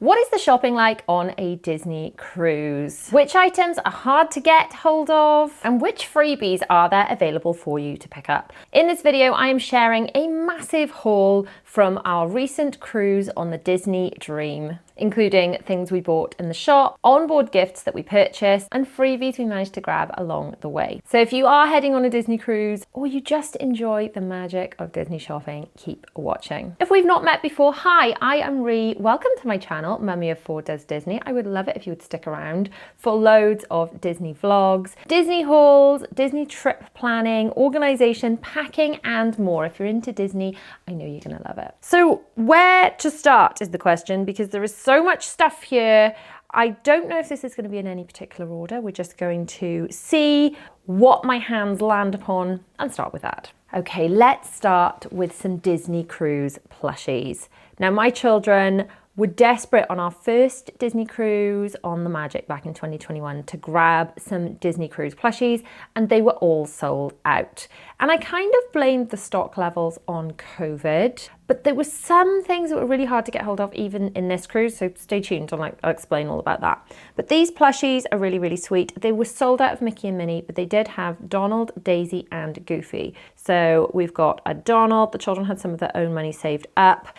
What is the shopping like on a Disney cruise? Which items are hard to get hold of? And which freebies are there available for you to pick up? In this video, I am sharing a massive haul from our recent cruise on the Disney Dream, including things we bought in the shop, onboard gifts that we purchased, and freebies we managed to grab along the way. So if you are heading on a Disney cruise, or you just enjoy the magic of Disney shopping, keep watching. If we've not met before, hi, I am Ree. Welcome to my channel, Mummy of Four Does Disney. I would love it if you would stick around for loads of Disney vlogs, Disney hauls, Disney trip planning, organization, packing, and more. If you're into Disney, I know you're gonna love it. So where to start is the question, because there is so much stuff here. I don't know if this is going to be in any particular order. We're just going to see what my hands land upon and start with that. Okay, let's start with some Disney Cruise plushies. Now, my children were desperate on our first Disney cruise on the Magic back in 2021 to grab some Disney Cruise plushies, and they were all sold out. And I kind of blamed the stock levels on COVID, but there were some things that were really hard to get hold of even in this cruise, so stay tuned, I'll explain all about that. But these plushies are really, really sweet. They were sold out of Mickey and Minnie, but they did have Donald, Daisy, and Goofy. So we've got a Donald, the children had some of their own money saved up.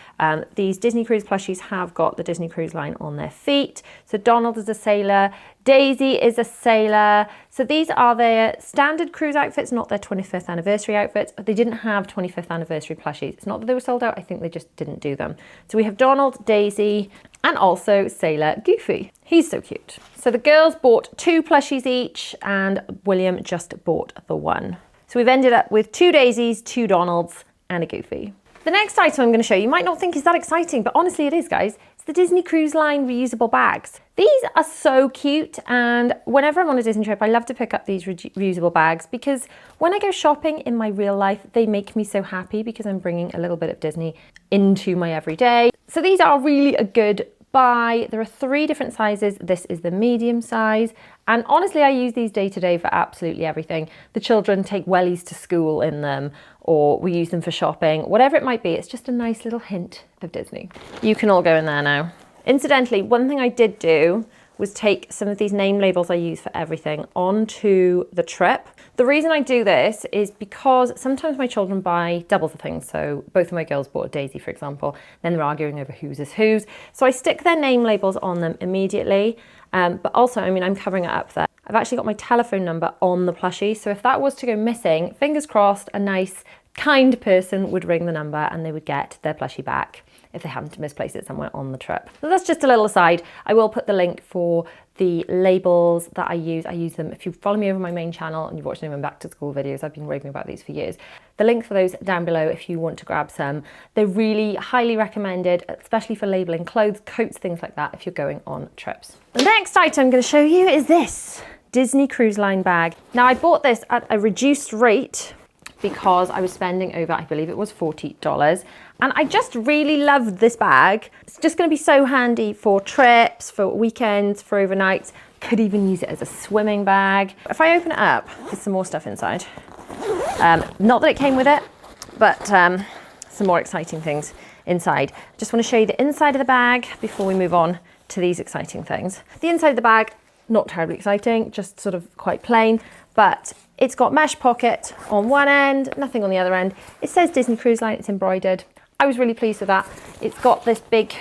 These Disney Cruise plushies have got the Disney Cruise line on their feet. So Donald is a sailor, Daisy is a sailor. So these are their standard cruise outfits, not their 25th anniversary outfits. They didn't have 25th anniversary plushies. It's not that they were sold out, I think they just didn't do them. So we have Donald, Daisy, and also Sailor Goofy. He's so cute. So the girls bought 2 plushies each, and William just bought the one. So we've ended up with 2 Daisies, 2 Donalds, and a Goofy. The next item I'm going to show you might not think is that exciting, but honestly it is, guys. It's the Disney Cruise Line reusable bags. These are so cute, and whenever I'm on a Disney trip, I love to pick up these reusable bags because when I go shopping in my real life, they make me so happy because I'm bringing a little bit of Disney into my everyday. So these are really a good buy. There are 3 different sizes. This is the medium size. And honestly, I use these day to day for absolutely everything. The children take wellies to school in them, or we use them for shopping, whatever it might be. It's just a nice little hint of Disney. You can all go in there now. Incidentally, one thing I did do was take some of these name labels I use for everything onto the trip. The reason I do this is because sometimes my children buy doubles of things. So both of my girls bought a Daisy, for example, then they're arguing over whose is whose. So I stick their name labels on them immediately. But also, I mean, I'm covering it up there. I've actually got my telephone number on the plushie. So if that was to go missing, fingers crossed, a nice, kind person would ring the number and they would get their plushie back if they happen to misplace it somewhere on the trip. So that's just a little aside. I will put the link for the labels that I use. I use them, if you follow me over my main channel and you've watched any of my back to school videos, I've been raving about these for years. The link for those down below if you want to grab some. They're really highly recommended, especially for labeling clothes, coats, things like that if you're going on trips. The next item I'm going to show you is this Disney Cruise Line bag. Now I bought this at a reduced rate because I was spending over, I believe it was $40. And I just really love this bag. It's just gonna be so handy for trips, for weekends, for overnights. Could even use it as a swimming bag. If I open it up, there's some more stuff inside. Not that it came with it, but some more exciting things inside. Just wanna show you the inside of the bag before we move on to these exciting things. The inside of the bag, not terribly exciting, just sort of quite plain, but it's got mesh pocket on one end, nothing on the other end. It says Disney Cruise Line, it's embroidered. I was really pleased with that. It's got this big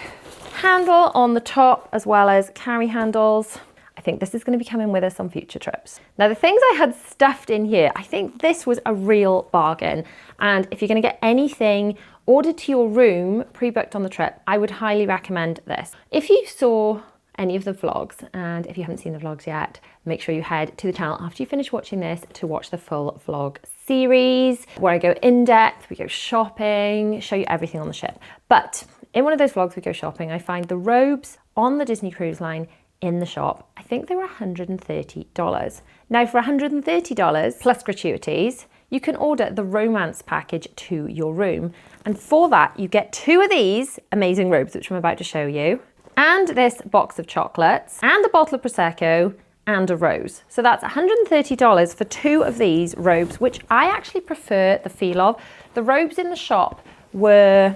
handle on the top as well as carry handles. I think this is going to be coming with us on future trips. Now the things I had stuffed in here, I think this was a real bargain. And if you're going to get anything ordered to your room, pre-booked on the trip, I would highly recommend this. If you saw any of the vlogs, and if you haven't seen the vlogs yet, make sure you head to the channel after you finish watching this to watch the full vlog series where I go in depth, we go shopping, show you everything on the ship. But in one of those vlogs we go shopping, I find the robes on the Disney Cruise Line in the shop. I think they were $130. Now for $130 plus gratuities, you can order the romance package to your room. And for that, you get 2 of these amazing robes, which I'm about to show you, and this box of chocolates, and a bottle of Prosecco, and a rose. So that's $130 for 2 of these robes, which I actually prefer the feel of. The robes in the shop were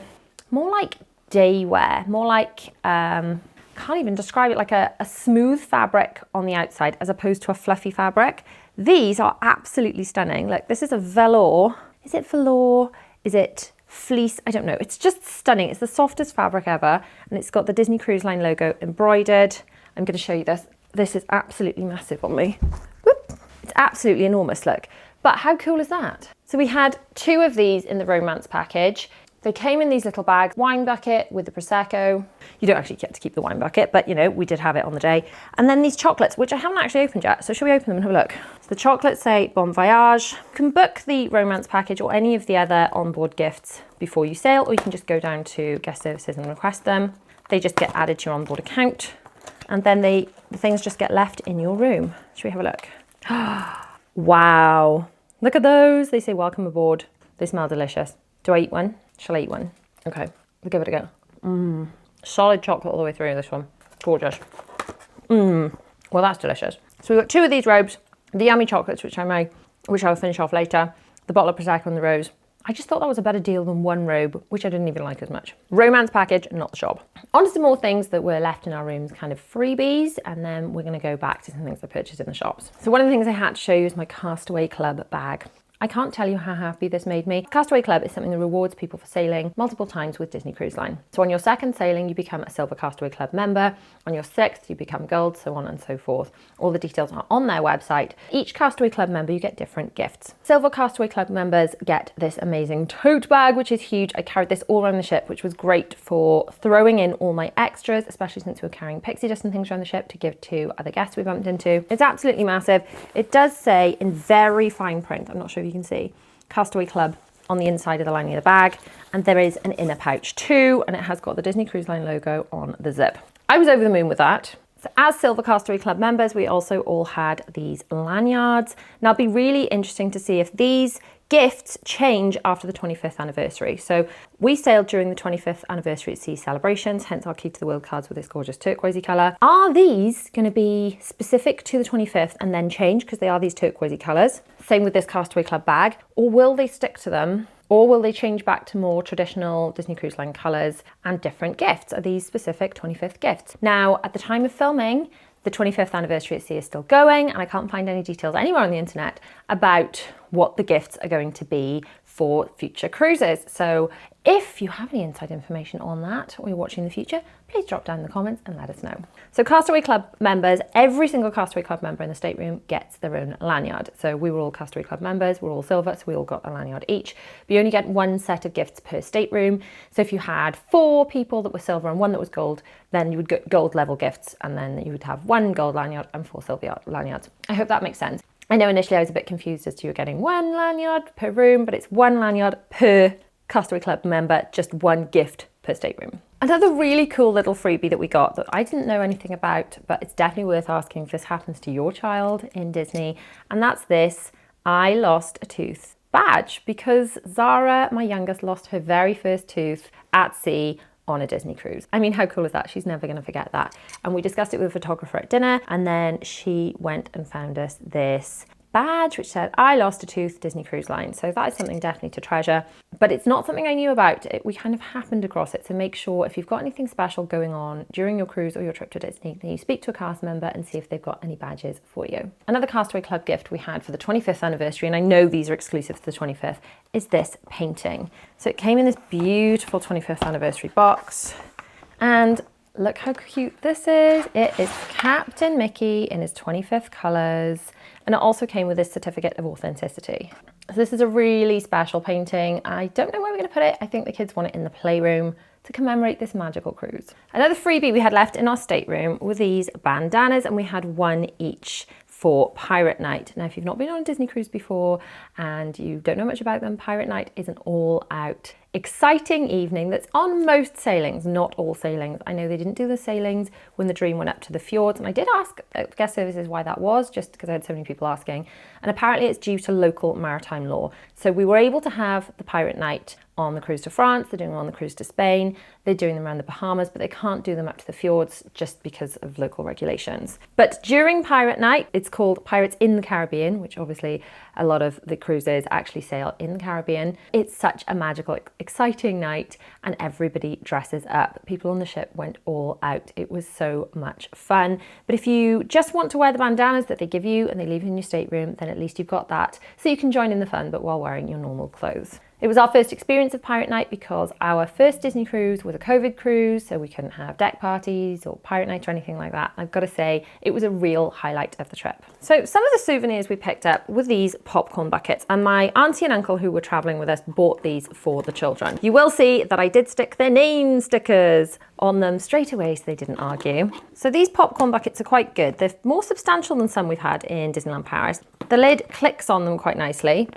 more like day wear, more like kind can't even describe it, like a smooth fabric on the outside as opposed to a fluffy fabric. These are absolutely stunning. Look, this is a velour. Is it velour? Is it fleece? I don't know. It's just stunning. It's the softest fabric ever. And it's got the Disney Cruise Line logo embroidered. I'm going to show you this. This is absolutely massive on me. Whoop. It's absolutely enormous, look. But how cool is that? So we had 2 of these in the romance package. They came in these little bags, wine bucket with the Prosecco. You don't actually get to keep the wine bucket, but you know, we did have it on the day. And then these chocolates, which I haven't actually opened yet. So shall we open them and have a look? So the chocolates say Bon Voyage. You can book the romance package or any of the other onboard gifts before you sail, or you can just go down to guest services and request them. They just get added to your onboard account. And then the things just get left in your room. Should we have a look? Wow. Look at those. They say welcome aboard. They smell delicious. Do I eat one? Shall I eat one? Okay, we'll give it a go. Solid chocolate all the way through this one. Gorgeous. Well, that's delicious. So we've got 2 of these robes, the yummy chocolates, which I'll finish off later, the bottle of Prosecco and the rose. I just thought that was a better deal than one robe, which I didn't even like as much. Romance package, not the shop. On to some more things that were left in our rooms, kind of freebies, and then we're gonna go back to some things I purchased in the shops. So one of the things I had to show you is my Castaway Club bag. I can't tell you how happy this made me. Castaway Club is something that rewards people for sailing multiple times with Disney Cruise Line. So on your 2nd sailing, you become a Silver Castaway Club member. On your 6th, you become Gold, so on and so forth. All the details are on their website. Each Castaway Club member, you get different gifts. Silver Castaway Club members get this amazing tote bag, which is huge. I carried this all around the ship, which was great for throwing in all my extras, especially since we were carrying pixie dust and things around the ship to give to other guests we bumped into. It's absolutely massive. It does say in very fine print, I'm not sure if you can see, Castaway Club on the inside of the lining of the bag, and there is an inner pouch too, and it has got the Disney Cruise Line logo on the zip. I was over the moon with that. So as Silver Castaway Club members, we also all had these lanyards. Now it'll be really interesting to see if these gifts change after the 25th anniversary. So we sailed during the 25th anniversary at sea celebrations, hence our Key to the World cards with this gorgeous turquoisey colour. Are these going to be specific to the 25th and then change because they are these turquoisey colours? Same with this Castaway Club bag, or will they stick to them? Or will they change back to more traditional Disney Cruise Line colours and different gifts? Are these specific 25th gifts? Now, at the time of filming, the 25th anniversary at sea is still going, and I can't find any details anywhere on the internet about what the gifts are going to be for future cruises. So if you have any inside information on that, or you're watching in the future, please drop down in the comments and let us know. So Castaway Club members, every single Castaway Club member in the stateroom gets their own lanyard. So we were all Castaway Club members, we're all silver, so we all got a lanyard each. But you only get 1 set of gifts per stateroom. So if you had 4 people that were silver and 1 that was gold, then you would get gold level gifts, and then you would have 1 gold lanyard and 4 silver lanyards. I hope that makes sense. I know initially I was a bit confused as to you getting 1 lanyard per room, but it's 1 lanyard per Castaway Club member, just 1 gift per stateroom. Another really cool little freebie that we got that I didn't know anything about, but it's definitely worth asking if this happens to your child in Disney, and that's this I lost a tooth badge, because Zara, my youngest, lost her very first tooth at sea on a Disney cruise. I mean, how cool is that? She's never going to forget that. And we discussed it with a photographer at dinner, and then she went and found us this badge which said I lost a tooth, Disney Cruise Line. So that is something definitely to treasure, but it's not something I knew about. We kind of happened across it. So make sure if you've got anything special going on during your cruise or your trip to Disney, then you speak to a cast member and see if they've got any badges for you. Another Castaway Club gift we had for the 25th anniversary, and I know these are exclusive to the 25th, is this painting. So it came in this beautiful 25th anniversary box, and look how cute this is. It is Captain Mickey in his 25th colours, and it also came with this certificate of authenticity. So this is a really special painting. I don't know where we're going to put it. I think the kids want it in the playroom to commemorate this magical cruise. Another freebie we had left in our stateroom were these bandanas, and we had 1 each for Pirate Night. Now, if you've not been on a Disney cruise before and you don't know much about them, Pirate Night is an all-out exciting evening that's on most sailings, not all sailings. I know they didn't do the sailings when the Dream went up to the fjords, and I did ask guest services why that was, just because I had so many people asking, and apparently it's due to local maritime law. So we were able to have the Pirate Night on the cruise to France, they're doing them on the cruise to Spain, they're doing them around the Bahamas, but they can't do them up to the fjords just because of local regulations. But during Pirate Night, it's called Pirates in the Caribbean, which obviously a lot of the cruises actually sail in the Caribbean. It's such a magical, exciting night, and everybody dresses up. People on the ship went all out. It was so much fun. But if you just want to wear the bandanas that they give you and they leave in your stateroom, then at least you've got that, so you can join in the fun, but while wearing your normal clothes. It was our first experience of Pirate Night because our first Disney cruise was a COVID cruise, so we couldn't have deck parties or Pirate Night or anything like that. I've got to say, it was a real highlight of the trip. So some of the souvenirs we picked up were these popcorn buckets, and my auntie and uncle who were traveling with us bought these for the children. You will see that I did stick their name stickers on them straight away so they didn't argue. So these popcorn buckets are quite good. They're more substantial than some we've had in Disneyland Paris. The lid clicks on them quite nicely,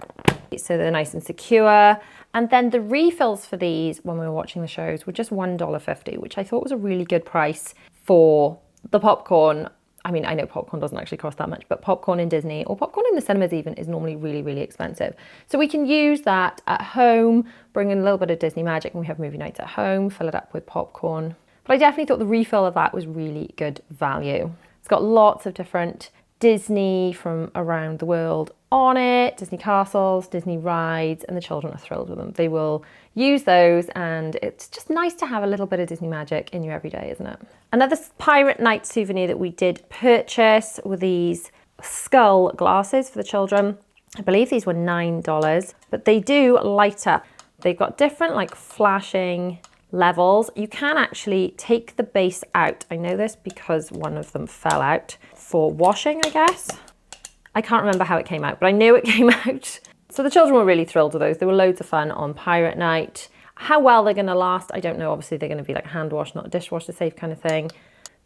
so they're nice and secure. And then the refills for these when we were watching the shows were just $1.50, which I thought was a really good price for the popcorn. I mean, I know popcorn doesn't actually cost that much, but popcorn in Disney or popcorn in the cinemas even is normally really, really expensive. So we can use that at home, bring in a little bit of Disney magic when we have movie nights at home, fill it up with popcorn. But I definitely thought the refill of that was really good value. It's got lots of different Disney from around the world on it, Disney castles, Disney rides, and the children are thrilled with them. They will use those, and it's just nice to have a little bit of Disney magic in your everyday, isn't it? Another Pirate Night souvenir that we did purchase were these skull glasses for the children. I believe these were $9, but they do light up. They've got different like flashing levels. You can actually take the base out. I know this because one of them fell out for washing, I guess. I can't remember how it came out, but I knew it came out. So the children were really thrilled with those. They were loads of fun on Pirate Night. How well they're going to last, I don't know. Obviously, they're going to be like hand wash, not dishwasher safe kind of thing.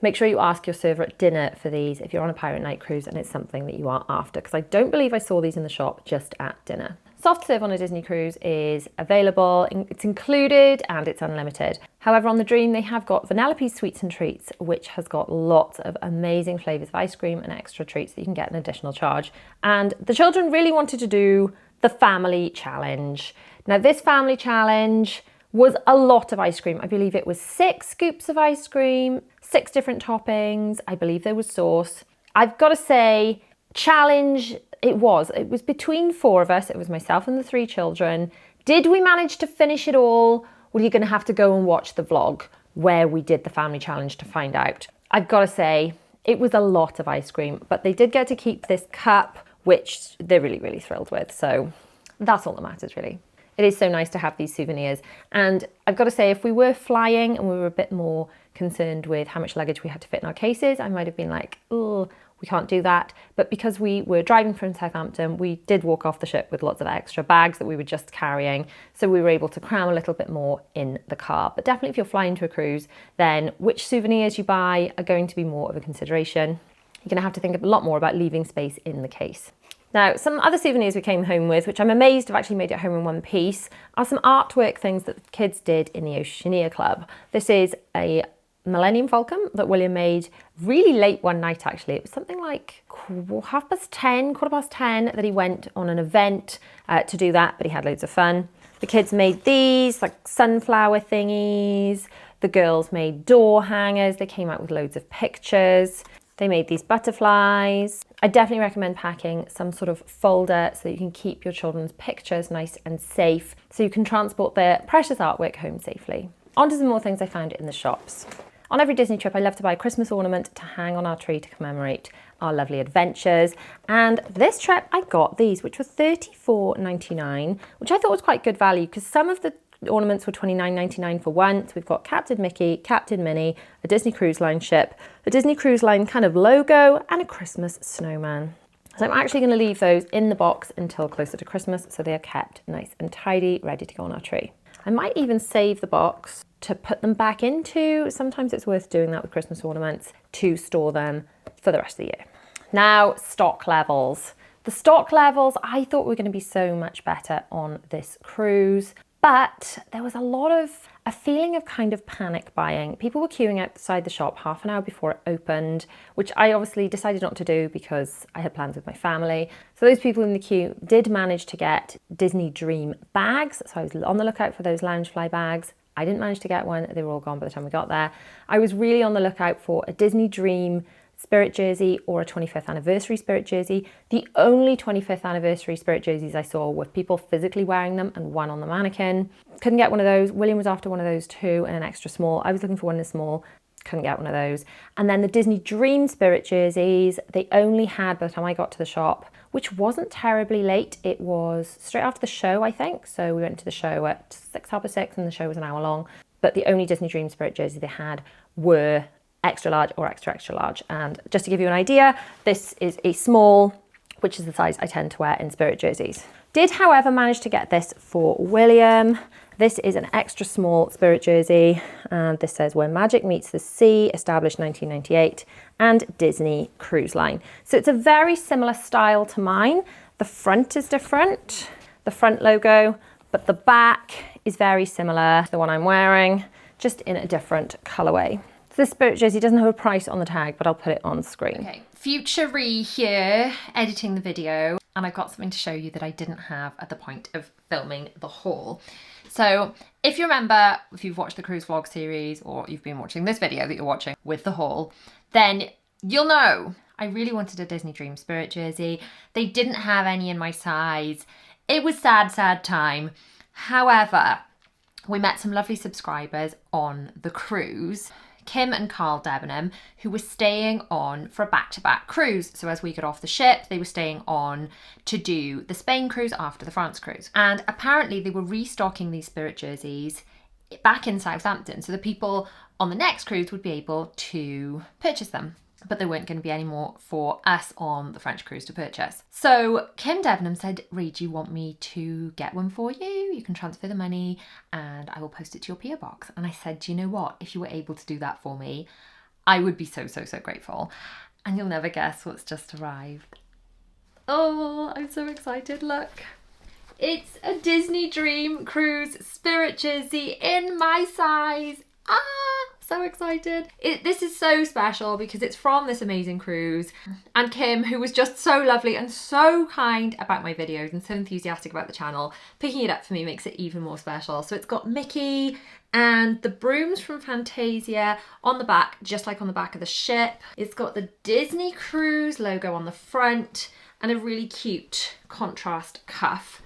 Make sure you ask your server at dinner for these if you're on a Pirate Night cruise and it's something that you are after, because I don't believe I saw these in the shop just at dinner. Soft serve on a Disney cruise is available, it's included and it's unlimited. However, on the Dream, they have got Vanellope's Sweets and Treats, which has got lots of amazing flavours of ice cream and extra treats that you can get an additional charge. And the children really wanted to do the family challenge. Now, this family challenge was a lot of ice cream. I believe it was 6 scoops of ice cream, 6 different toppings. I believe there was sauce. I've got to say, challenge, it was between 4 of us. It was myself and the 3 children. Did we manage to finish it all? Well, you're going to have to go and watch the vlog where we did the family challenge to find out. I've got to say, it was a lot of ice cream, but they did get to keep this cup, which they're really, really thrilled with. So that's all that matters, really. It is so nice to have these souvenirs. And I've got to say, if we were flying and we were a bit more concerned with how much luggage we had to fit in our cases, I might have been like, oh, we can't do that. But because we were driving from Southampton, we did walk off the ship with lots of extra bags that we were just carrying. So we were able to cram a little bit more in the car. But definitely if you're flying to a cruise, then which souvenirs you buy are going to be more of a consideration. You're going to have to think a lot more about leaving space in the case. Now, some other souvenirs we came home with, which I'm amazed have actually made it home in one piece, are some artwork things that the kids did in the Souvenirs Club. This is a Millennium Falcon that William made really late one night, actually. It was something like 10:15 that he went on an event to do that, but he had loads of fun. The kids made these like sunflower thingies. The girls made door hangers. They came out with loads of pictures. They made these butterflies. I definitely recommend packing some sort of folder so that you can keep your children's pictures nice and safe, so you can transport their precious artwork home safely. On to some more things I found in the shops. On every Disney trip, I love to buy a Christmas ornament to hang on our tree to commemorate our lovely adventures. And this trip, I got these, which were $34.99, which I thought was quite good value because some of the ornaments were $29.99 for once. We've got Captain Mickey, Captain Minnie, a Disney Cruise Line ship, a Disney Cruise Line kind of logo, and a Christmas snowman. So I'm actually going to leave those in the box until closer to Christmas so they are kept nice and tidy, ready to go on our tree. I might even save the box to put them back into. Sometimes it's worth doing that with Christmas ornaments to store them for the rest of the year. Now, stock levels. The stock levels I thought were going to be so much better on this cruise. But there was a feeling of kind of panic buying. People were queuing outside the shop half an hour before it opened, which I obviously decided not to do because I had plans with my family. So those people in the queue did manage to get Disney Dream bags. So I was on the lookout for those Loungefly bags. I didn't manage to get one. They were all gone by the time we got there. I was really on the lookout for a Disney Dream Spirit jersey or a 25th anniversary Spirit jersey. The only 25th anniversary Spirit jerseys I saw were people physically wearing them and one on the mannequin. Couldn't get one of those. William was after one of those too in an extra small. I was looking for one in a small. Couldn't get one of those. And then the Disney Dream Spirit jerseys, they only had by the time I got to the shop, which wasn't terribly late. It was straight after the show, I think. So we went to the show at 6:30 and the show was an hour long. But the only Disney Dream Spirit jersey they had were extra large or extra, extra large. And just to give you an idea, this is a small, which is the size I tend to wear in Spirit jerseys. Did, however, manage to get this for William. This is an extra small Spirit jersey, and this says Where Magic Meets the Sea, established 1998, and Disney Cruise Line. So it's a very similar style to mine. The front is different, the front logo, but the back is very similar to the one I'm wearing, just in a different colorway. So this Spirit jersey doesn't have a price on the tag, but I'll put it on screen. Okay, Future Ree here, editing the video, and I've got something to show you that I didn't have at the point of filming the haul. So if you remember, if you've watched the cruise vlog series or you've been watching this video that you're watching with the haul, then you'll know I really wanted a Disney Dream Spirit jersey. They didn't have any in my size. It was sad, sad time. However, we met some lovely subscribers on the cruise, Kim and Carl Debenham, who were staying on for a back-to-back cruise. So as we got off the ship, they were staying on to do the Spain cruise after the France cruise. And apparently they were restocking these Spirit jerseys back in Southampton. So the people on the next cruise would be able to purchase them. But there weren't going to be any more for us on the French cruise to purchase. So Kim Debenham said, Ree, do you want me to get one for you? You can transfer the money and I will post it to your PO box. And I said, do you know what? If you were able to do that for me, I would be so, so, so grateful. And you'll never guess what's just arrived. Oh, I'm so excited. Look. It's a Disney Dream Cruise Spirit jersey in my size. Ah, so excited. This is so special because it's from this amazing cruise, and Kim, who was just so lovely and so kind about my videos and so enthusiastic about the channel, picking it up for me makes it even more special. So it's got Mickey and the brooms from Fantasia on the back, just like on the back of the ship. It's got the Disney Cruise logo on the front and a really cute contrast cuff.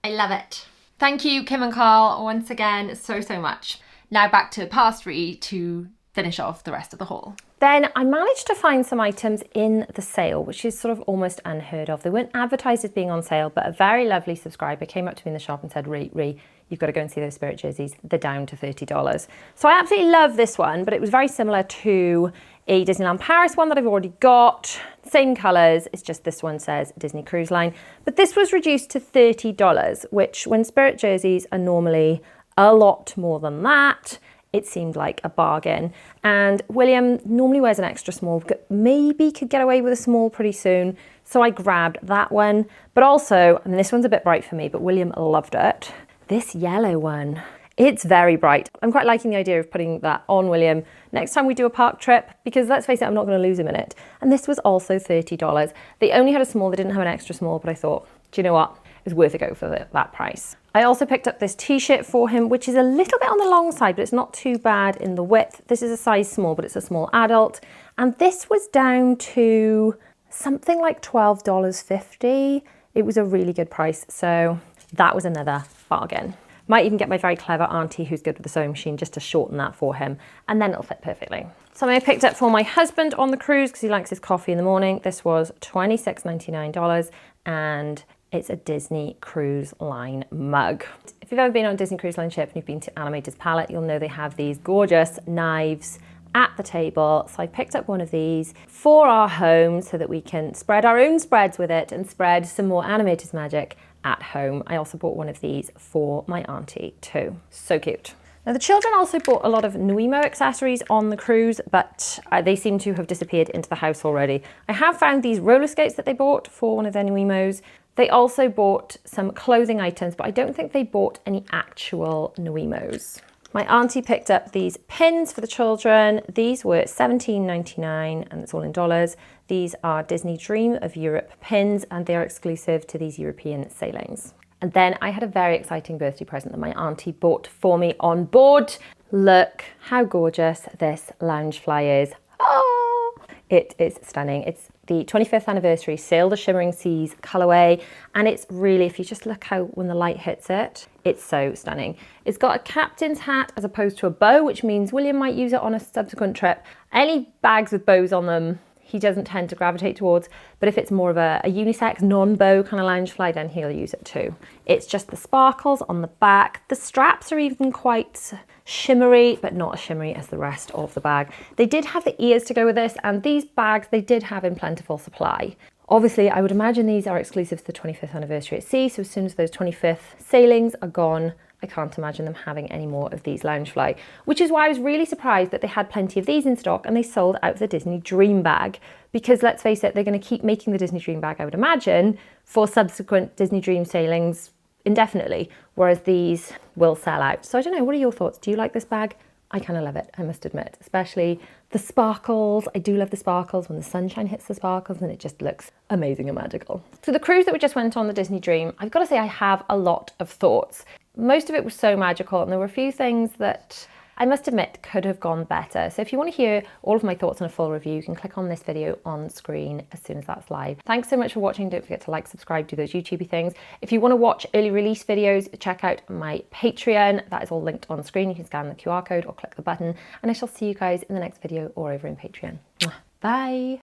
I love it. Thank you, Kim and Carl, once again, so, so much. Now back to past Ree to finish off the rest of the haul. Then I managed to find some items in the sale, which is sort of almost unheard of. They weren't advertised as being on sale, but a very lovely subscriber came up to me in the shop and said, Ree, you've got to go and see those Spirit jerseys. They're down to $30. So I absolutely love this one, but it was very similar to a Disneyland Paris one that I've already got. Same colours, it's just this one says Disney Cruise Line. But this was reduced to $30, which when Spirit jerseys are normally a lot more than that, it seemed like a bargain. And William normally wears an extra small, maybe could get away with a small pretty soon. So I grabbed that one. But also, and this one's a bit bright for me, but William loved it. This yellow one, it's very bright. I'm quite liking the idea of putting that on William next time we do a park trip, because let's face it, I'm not going to lose him in it. And this was also $30. They only had a small, they didn't have an extra small, but I thought, do you know what? It was worth a go for that price. I also picked up this t-shirt for him, which is a little bit on the long side, but it's not too bad in the width. This is a size small, but it's a small adult. And this was down to something like $12.50. It was a really good price. So that was another bargain. Might even get my very clever auntie who's good with the sewing machine just to shorten that for him, and then it'll fit perfectly. Something I picked up for my husband on the cruise because he likes his coffee in the morning. This was $26.99 and it's a Disney Cruise Line mug. If you've ever been on a Disney Cruise Line ship and you've been to Animator's Palette, you'll know they have these gorgeous knives at the table. So I picked up one of these for our home so that we can spread our own spreads with it and spread some more Animator's magic at home. I also bought one of these for my auntie too. So cute. Now the children also bought a lot of Nuimo accessories on the cruise, but they seem to have disappeared into the house already. I have found these roller skates that they bought for one of their Nuimos. They also bought some clothing items, but I don't think they bought any actual Nuimos. My auntie picked up these pins for the children. These were $17.99 and it's all in dollars. These are Disney Dream of Europe pins and they are exclusive to these European sailings. And then I had a very exciting birthday present that my auntie bought for me on board. Look how gorgeous this Loungefly is. Oh, it is stunning. It's the 25th anniversary Sail the Shimmering Seas colorway, and it's really, if you just look how when the light hits it, it's so stunning. It's got a captain's hat as opposed to a bow, which means William might use it on a subsequent trip. Any bags with bows on them, he doesn't tend to gravitate towards, but if it's more of a unisex, non-bow kind of Loungefly, then he'll use it too. It's just the sparkles on the back. The straps are even quite shimmery, but not as shimmery as the rest of the bag. They did have the ears to go with this, and these bags they did have in plentiful supply. Obviously, I would imagine these are exclusive to the 25th anniversary at sea, so as soon as those 25th sailings are gone, I can't imagine them having any more of these Loungefly, which is why I was really surprised that they had plenty of these in stock and they sold out of the Disney Dream bag, because let's face it, they're going to keep making the Disney Dream bag, I would imagine, for subsequent Disney Dream sailings indefinitely, whereas these will sell out. So I don't know, what are your thoughts? Do you like this bag? I kind of love it, I must admit, especially the sparkles. I do love the sparkles when the sunshine hits the sparkles and it just looks amazing and magical. So the cruise that we just went on, the Disney Dream, I've got to say I have a lot of thoughts. Most of it was so magical and there were a few things that I must admit could have gone better. So if you want to hear all of my thoughts on a full review, you can click on this video on screen as soon as that's live. Thanks so much for watching. Don't forget to like, subscribe, do those YouTubey things. If you want to watch early release videos, check out my Patreon. That is all linked on screen. You can scan the QR code or click the button, and I shall see you guys in the next video or over in Patreon. Bye.